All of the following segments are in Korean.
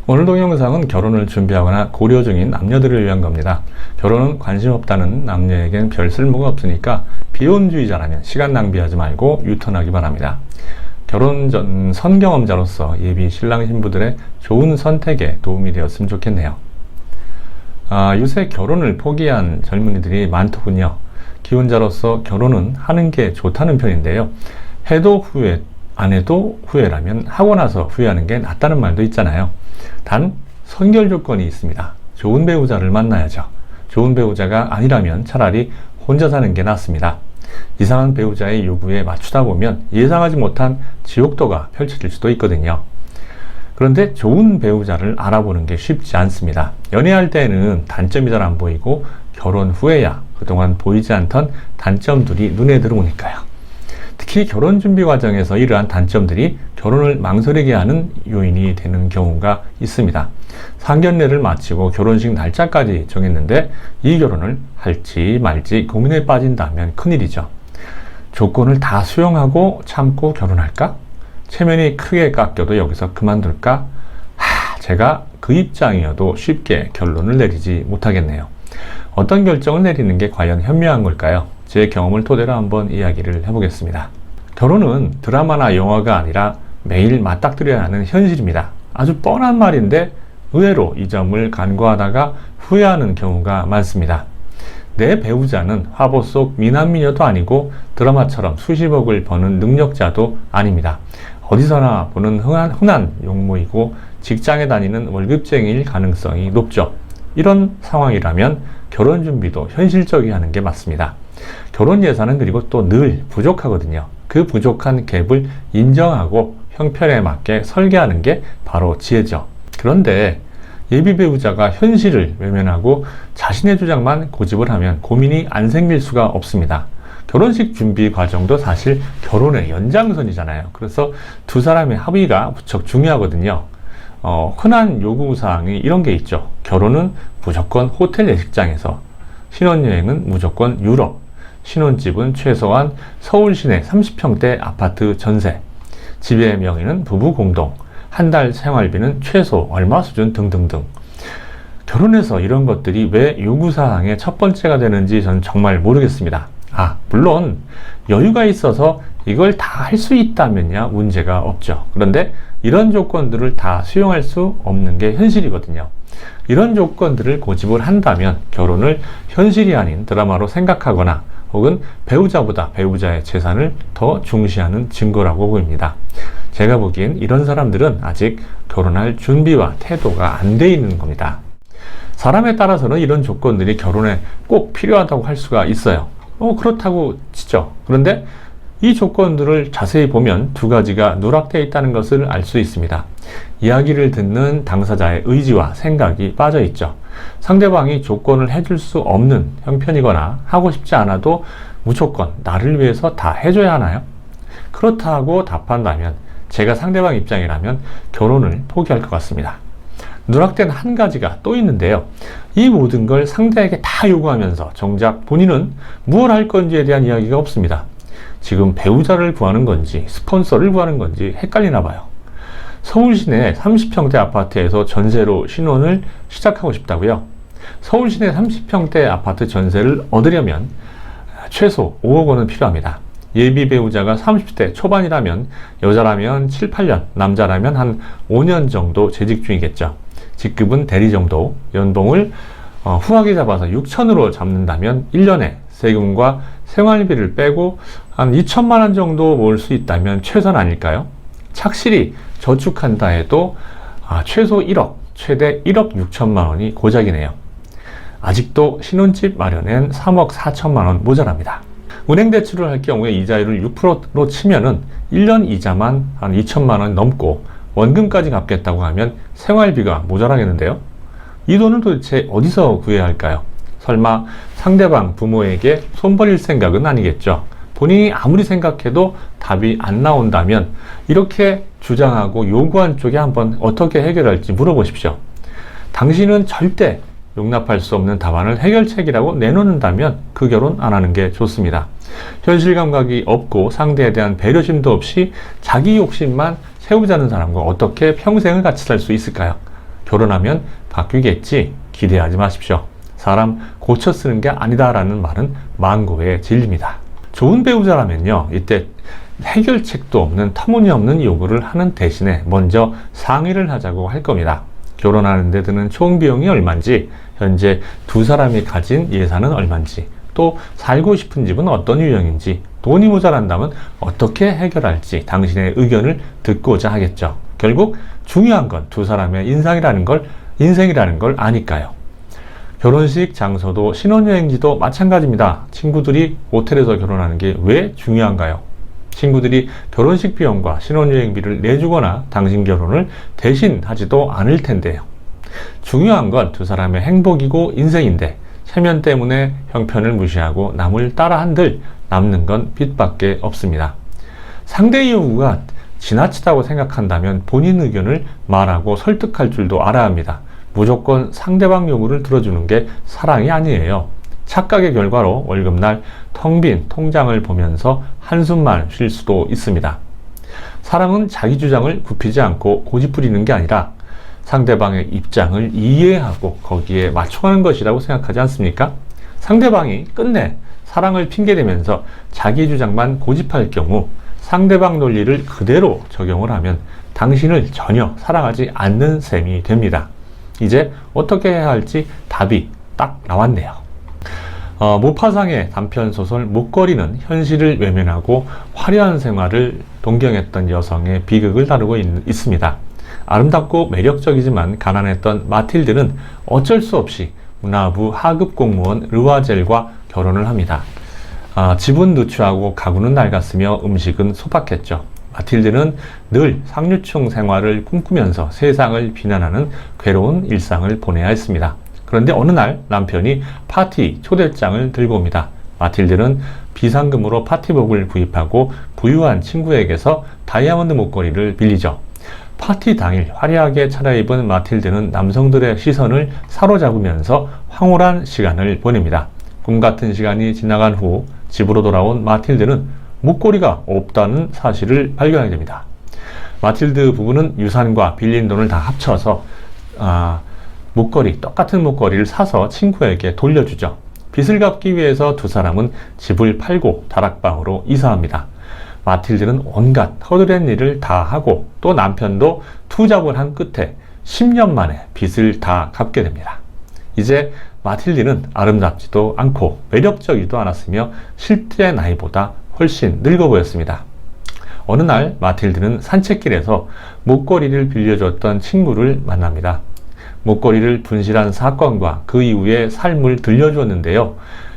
오늘 동영상은 결혼을 준비하거나 고려 중인 남녀들을 위한 겁니다. 결혼은 관심 없다는 남녀에겐 별 쓸모가 없으니까 비혼주의자라면 시간 낭비하지 말고 유턴하기 바랍니다. 결혼 전 선경험자로서 예비 신랑 신부들의 좋은 선택에 도움이 되었으면 좋겠네요. 요새 결혼을 포기한 젊은이들이 많더군요. 기혼자로서 결혼은 하는 게 좋다는 편인데요. 해도 후회, 안 해도 후회라면 하고 나서 후회하는 게 낫다는 말도 있잖아요. 단 선결 조건이 있습니다. 좋은 배우자를 만나야죠. 좋은 배우자가 아니라면 차라리 혼자 사는 게 낫습니다. 이상한 배우자의 요구에 맞추다 보면 예상하지 못한 지옥도가 펼쳐질 수도 있거든요. 그런데 좋은 배우자를 알아보는 게 쉽지 않습니다. 연애할 때는 단점이 잘 안 보이고 결혼 후에야 그동안 보이지 않던 단점들이 눈에 들어오니까요. 특히 결혼 준비 과정에서 이러한 단점들이 결혼을 망설이게 하는 요인이 되는 경우가 있습니다. 상견례를 마치고 결혼식 날짜까지 정했는데 이 결혼을 할지 말지 고민에 빠진다면 큰일이죠. 조건을 다 수용하고 참고 결혼할까? 체면이 크게 깎여도 여기서 그만둘까? 제가 그 입장이어도 쉽게 결론을 내리지 못하겠네요. 어떤 결정을 내리는 게 과연 현명한 걸까요? 제 경험을 토대로 한번 이야기를 해보겠습니다. 결혼은 드라마나 영화가 아니라 매일 맞닥뜨려야 하는 현실입니다. 아주 뻔한 말인데 의외로 이 점을 간과하다가 후회하는 경우가 많습니다. 내 배우자는 화보 속 미남미녀도 아니고 드라마처럼 수십억을 버는 능력자도 아닙니다. 어디서나 보는 흔한 용모이고 직장에 다니는 월급쟁이일 가능성이 높죠. 이런 상황이라면 결혼 준비도 현실적이 하는 게 맞습니다. 결혼 예산은 그리고 또 늘 부족하거든요. 그 부족한 갭을 인정하고 형편에 맞게 설계하는 게 바로 지혜죠. 그런데 예비 배우자가 현실을 외면하고 자신의 주장만 고집을 하면 고민이 안 생길 수가 없습니다. 결혼식 준비 과정도 사실 결혼의 연장선이잖아요. 그래서 두 사람의 합의가 무척 중요하거든요. 흔한 요구사항이 이런 게 있죠. 결혼은 무조건 호텔 예식장에서, 신혼여행은 무조건 유럽, 신혼집은 최소한 서울 시내 30평대 아파트 전세, 집의 명의는 부부 공동, 한 달 생활비는 최소 얼마 수준 등등등. 결혼해서 이런 것들이 왜 요구사항의 첫 번째가 되는지 저는 정말 모르겠습니다. 물론 여유가 있어서 이걸 다 할 수 있다면야 문제가 없죠. 그런데 이런 조건들을 다 수용할 수 없는 게 현실이거든요. 이런 조건들을 고집을 한다면 결혼을 현실이 아닌 드라마로 생각하거나 혹은 배우자보다 배우자의 재산을 더 중시하는 증거라고 보입니다. 제가 보기엔 이런 사람들은 아직 결혼할 준비와 태도가 안 돼 있는 겁니다. 사람에 따라서는 이런 조건들이 결혼에 꼭 필요하다고 할 수가 있어요. 그렇다고 치죠. 그런데 이 조건들을 자세히 보면 두 가지가 누락되어 있다는 것을 알 수 있습니다. 이야기를 듣는 당사자의 의지와 생각이 빠져 있죠. 상대방이 조건을 해줄 수 없는 형편이거나 하고 싶지 않아도 무조건 나를 위해서 다 해줘야 하나요? 그렇다고 답한다면 제가 상대방 입장이라면 결혼을 포기할 것 같습니다. 누락된 한 가지가 또 있는데요. 이 모든 걸 상대에게 다 요구하면서 정작 본인은 무엇 할 건지에 대한 이야기가 없습니다. 지금 배우자를 구하는 건지 스폰서를 구하는 건지 헷갈리나 봐요. 서울 시내 30평대 아파트에서 전세로 신혼을 시작하고 싶다고요? 서울 시내 30평대 아파트 전세를 얻으려면 최소 5억 원은 필요합니다. 예비 배우자가 30대 초반이라면 여자라면 7, 8년, 남자라면 한 5년 정도 재직 중이겠죠. 직급은 대리 정도, 연봉을 후하게 잡아서 6천으로 잡는다면 1년에 세금과 생활비를 빼고 한 2천만 원 정도 모을 수 있다면 최선 아닐까요? 착실히 저축한다 해도 최소 1억, 최대 1억 6천만 원이 고작이네요. 아직도 신혼집 마련엔 3억 4천만 원 모자랍니다. 은행 대출을 할 경우에 이자율을 6%로 치면은 1년 이자만 한 2천만 원 넘고 원금까지 갚겠다고 하면 생활비가 모자라겠는데요? 이 돈을 도대체 어디서 구해야 할까요? 설마 상대방 부모에게 손 벌릴 생각은 아니겠죠? 본인이 아무리 생각해도 답이 안 나온다면 이렇게 주장하고 요구한 쪽에 한번 어떻게 해결할지 물어보십시오. 당신은 절대 용납할 수 없는 답안을 해결책이라고 내놓는다면 그 결혼 안 하는 게 좋습니다. 현실 감각이 없고 상대에 대한 배려심도 없이 자기 욕심만 세우자는 사람과 어떻게 평생을 같이 살 수 있을까요? 결혼하면 바뀌겠지 기대하지 마십시오. 사람 고쳐 쓰는 게 아니다라는 말은 만고의 진리입니다. 좋은 배우자라면요, 이때 해결책도 없는 터무니없는 요구를 하는 대신에 먼저 상의를 하자고 할 겁니다. 결혼하는 데 드는 총 비용이 얼마인지, 현재 두 사람이 가진 예산은 얼마인지, 또 살고 싶은 집은 어떤 유형인지, 돈이 모자란다면 어떻게 해결할지 당신의 의견을 듣고자 하겠죠. 결국 중요한 건 두 사람의 인생이라는 걸 아니까요. 결혼식 장소도 신혼여행지도 마찬가지입니다. 친구들이 호텔에서 결혼하는 게 왜 중요한가요? 친구들이 결혼식 비용과 신혼여행비를 내주거나 당신 결혼을 대신하지도 않을 텐데요. 중요한 건 두 사람의 행복이고 인생인데, 체면 때문에 형편을 무시하고 남을 따라한들 남는 건 빚밖에 없습니다. 상대의 요구가 지나치다고 생각한다면 본인 의견을 말하고 설득할 줄도 알아야 합니다. 무조건 상대방 요구를 들어주는 게 사랑이 아니에요. 착각의 결과로 월급날 텅 빈 통장을 보면서 한숨만 쉴 수도 있습니다. 사랑은 자기 주장을 굽히지 않고 고집부리는 게 아니라 상대방의 입장을 이해하고 거기에 맞춰가는 것이라고 생각하지 않습니까? 상대방이 끝내 사랑을 핑계대면서 자기 주장만 고집할 경우 상대방 논리를 그대로 적용을 하면 당신을 전혀 사랑하지 않는 셈이 됩니다. 이제 어떻게 해야 할지 답이 딱 나왔네요. 모파상의 단편소설 목걸이는 현실을 외면하고 화려한 생활을 동경했던 여성의 비극을 다루고 있습니다. 아름답고 매력적이지만 가난했던 마틸드는 어쩔 수 없이 문화부 하급 공무원 르와젤과 결혼을 합니다. 집은 누추하고 가구는 낡았으며 음식은 소박했죠. 마틸드는 늘 상류층 생활을 꿈꾸면서 세상을 비난하는 괴로운 일상을 보내야 했습니다. 그런데 어느 날 남편이 파티 초대장을 들고 옵니다. 마틸드는 비상금으로 파티복을 구입하고 부유한 친구에게서 다이아몬드 목걸이를 빌리죠. 파티 당일 화려하게 차려입은 마틸드는 남성들의 시선을 사로잡으면서 황홀한 시간을 보냅니다. 꿈같은 시간이 지나간 후 집으로 돌아온 마틸드는 목걸이가 없다는 사실을 발견하게 됩니다. 마틸드 부부는 유산과 빌린 돈을 다 합쳐서 똑같은 목걸이를 사서 친구에게 돌려주죠. 빚을 갚기 위해서 두 사람은 집을 팔고 다락방으로 이사합니다. 마틸드는 온갖 허드렛 일을 다 하고 또 남편도 투잡을 한 끝에 10년 만에 빚을 다 갚게 됩니다. 이제 마틸드는 아름답지도 않고 매력적이지도 않았으며 실제 나이보다 훨씬 늙어 보였습니다. 어느 날 마틸드는 산책길에서 목걸이를 빌려줬던 친구를 만납니다. 목걸이를 분실한 사건과 그 이후의 삶을 들려주었는데요.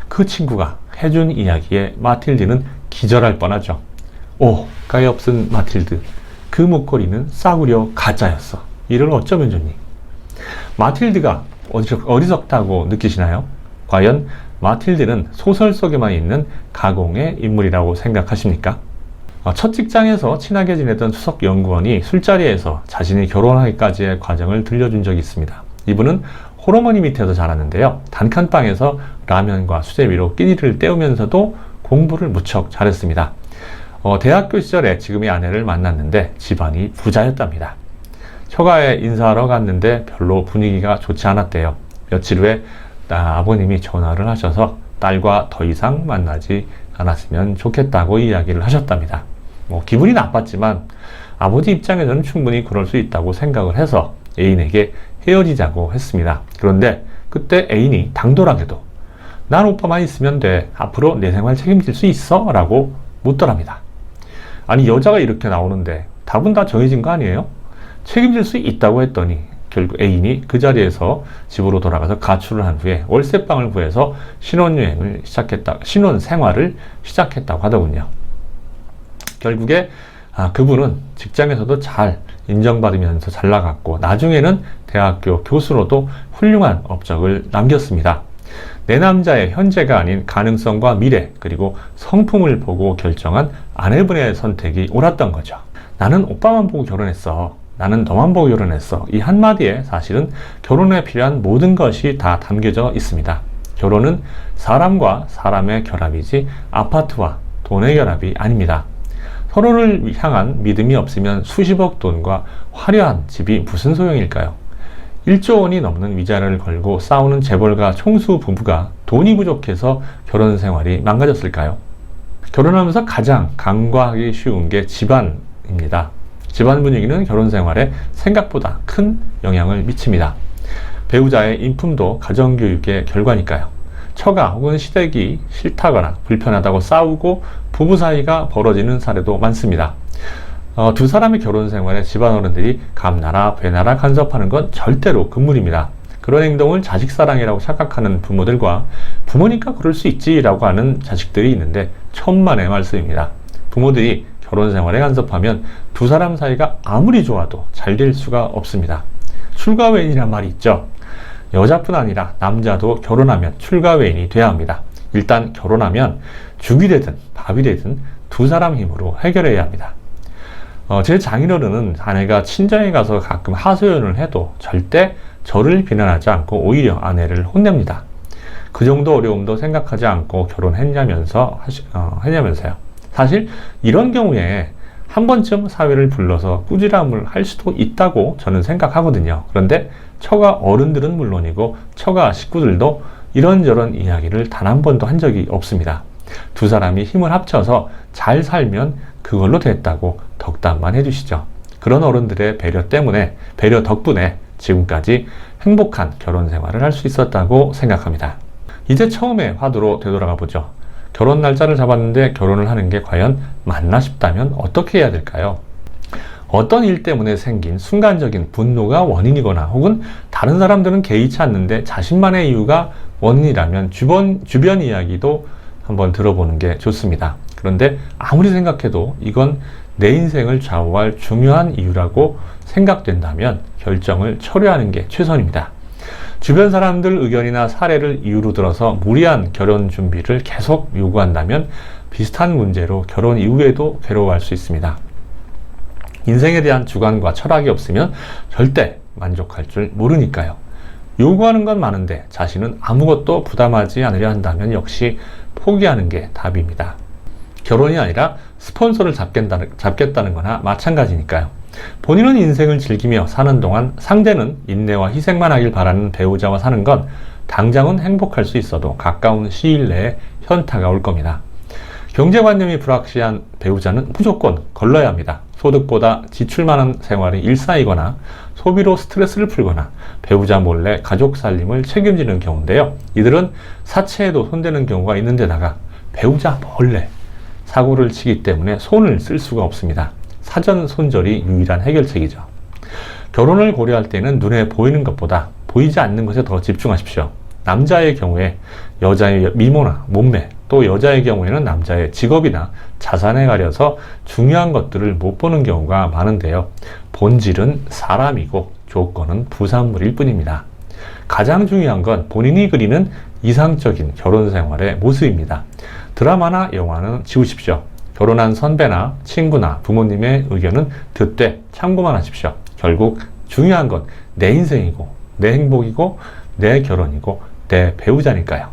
그 친구가 해준 이야기에 마틸드는 기절할 뻔하죠. 오, 가엾은 마틸드, 그 목걸이는 싸구려 가짜였어. 이를 어쩌면 좋니? 마틸드가 어리석다고 느끼시나요? 과연 마틸드는 소설 속에만 있는 가공의 인물이라고 생각하십니까? 첫 직장에서 친하게 지내던 수석 연구원이 술자리에서 자신이 결혼하기까지의 과정을 들려준 적이 있습니다. 이분은 홀어머니 밑에서 자랐는데요. 단칸방에서 라면과 수제비로 끼니를 때우면서도 공부를 무척 잘했습니다. 대학교 시절에 지금의 아내를 만났는데 집안이 부자였답니다. 처가에 인사하러 갔는데 별로 분위기가 좋지 않았대요. 며칠 후에 아버님이 전화를 하셔서 딸과 더 이상 만나지 않았으면 좋겠다고 이야기를 하셨답니다. 기분이 나빴지만 아버지 입장에서는 충분히 그럴 수 있다고 생각을 해서 애인에게 헤어지자고 했습니다. 그런데 그때 애인이 당돌하게도 난 오빠만 있으면 돼. 앞으로 내 생활 책임질 수 있어? 라고 묻더랍니다. 아니, 여자가 이렇게 나오는데 답은 다 정해진 거 아니에요? 책임질 수 있다고 했더니 결국 애인이 그 자리에서 집으로 돌아가서 가출을 한 후에 월세방을 구해서 신혼 생활을 시작했다고 하더군요. 결국에 그분은 직장에서도 잘 인정받으면서 잘 나갔고 나중에는 대학교 교수로도 훌륭한 업적을 남겼습니다. 내 남자의 현재가 아닌 가능성과 미래 그리고 성품을 보고 결정한 아내분의 선택이 옳았던 거죠. 나는 오빠만 보고 결혼했어. 나는 너만 보고 결혼했어. 이 한마디에 사실은 결혼에 필요한 모든 것이 다 담겨져 있습니다. 결혼은 사람과 사람의 결합이지 아파트와 돈의 결합이 아닙니다. 서로를 향한 믿음이 없으면 수십억 돈과 화려한 집이 무슨 소용일까요? 1조 원이 넘는 위자료를 걸고 싸우는 재벌가 총수 부부가 돈이 부족해서 결혼 생활이 망가졌을까요? 결혼하면서 가장 간과하기 쉬운 게 집안입니다. 집안 분위기는 결혼 생활에 생각보다 큰 영향을 미칩니다. 배우자의 인품도 가정교육의 결과니까요. 처가 혹은 시댁이 싫다거나 불편하다고 싸우고 부부 사이가 벌어지는 사례도 많습니다. 두 사람의 결혼 생활에 집안 어른들이 감나라 배나라 간섭하는 건 절대로 금물입니다. 그런 행동을 자식 사랑이라고 착각하는 부모들과 부모니까 그럴 수 있지라고 하는 자식들이 있는데 천만의 말씀입니다. 부모들이 결혼 생활에 간섭하면 두 사람 사이가 아무리 좋아도 잘 될 수가 없습니다. 출가외인이란 말이 있죠. 여자뿐 아니라 남자도 결혼하면 출가외인이 돼야 합니다. 일단 결혼하면 죽이 되든 밥이 되든 두 사람 힘으로 해결해야 합니다. 제 장인어른은 아내가 친정에 가서 가끔 하소연을 해도 절대 저를 비난하지 않고 오히려 아내를 혼냅니다. 그 정도 어려움도 생각하지 않고 결혼했냐면서요. 사실 이런 경우에 한 번쯤 사회를 불러서 꾸지람을 할 수도 있다고 저는 생각하거든요. 그런데 처가 어른들은 물론이고 처가 식구들도 이런저런 이야기를 단 한 번도 한 적이 없습니다. 두 사람이 힘을 합쳐서 잘 살면 그걸로 됐다고 덕담만 해주시죠. 그런 어른들의 배려 덕분에 지금까지 행복한 결혼 생활을 할 수 있었다고 생각합니다. 이제 처음에 화두로 되돌아가 보죠. 결혼 날짜를 잡았는데 결혼을 하는 게 과연 맞나 싶다면 어떻게 해야 될까요? 어떤 일 때문에 생긴 순간적인 분노가 원인이거나 혹은 다른 사람들은 개의치 않는데 자신만의 이유가 원인이라면 주변 이야기도 한번 들어보는 게 좋습니다. 그런데 아무리 생각해도 이건 내 인생을 좌우할 중요한 이유라고 생각된다면 결정을 철회하는 게 최선입니다. 주변 사람들 의견이나 사례를 이유로 들어서 무리한 결혼 준비를 계속 요구한다면 비슷한 문제로 결혼 이후에도 괴로워할 수 있습니다. 인생에 대한 주관과 철학이 없으면 절대 만족할 줄 모르니까요. 요구하는 건 많은데 자신은 아무것도 부담하지 않으려 한다면 역시 포기하는 게 답입니다. 결혼이 아니라 스폰서를 잡겠다는 거나 마찬가지니까요. 본인은 인생을 즐기며 사는 동안 상대는 인내와 희생만 하길 바라는 배우자와 사는 건 당장은 행복할 수 있어도 가까운 시일 내에 현타가 올 겁니다. 경제관념이 불확실한 배우자는 무조건 걸러야 합니다. 소득보다 지출만 한 생활이 일상이거나 소비로 스트레스를 풀거나 배우자 몰래 가족 살림을 책임지는 경우인데요. 이들은 사채에도 손대는 경우가 있는 데다가 배우자 몰래 사고를 치기 때문에 손을 쓸 수가 없습니다. 사전 손절이 유일한 해결책이죠. 결혼을 고려할 때는 눈에 보이는 것보다 보이지 않는 것에 더 집중하십시오. 남자의 경우에 여자의 미모나 몸매, 또 여자의 경우에는 남자의 직업이나 자산에 가려서 중요한 것들을 못 보는 경우가 많은데요. 본질은 사람이고 조건은 부산물일 뿐입니다. 가장 중요한 건 본인이 그리는 이상적인 결혼 생활의 모습입니다. 드라마나 영화는 지우십시오. 결혼한 선배나 친구나 부모님의 의견은 듣되 참고만 하십시오. 결국 중요한 건 내 인생이고 내 행복이고 내 결혼이고 내 배우자니까요.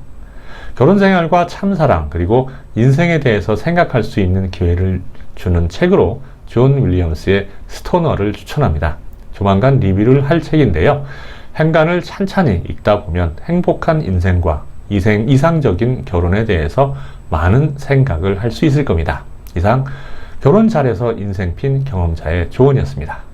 결혼 생활과 참사랑 그리고 인생에 대해서 생각할 수 있는 기회를 주는 책으로 존 윌리엄스의 스토너를 추천합니다. 조만간 리뷰를 할 책인데요. 행간을 찬찬히 읽다 보면 행복한 인생과 이상적인 결혼에 대해서 많은 생각을 할 수 있을 겁니다. 이상 결혼 잘해서 인생 핀 경험자의 조언이었습니다.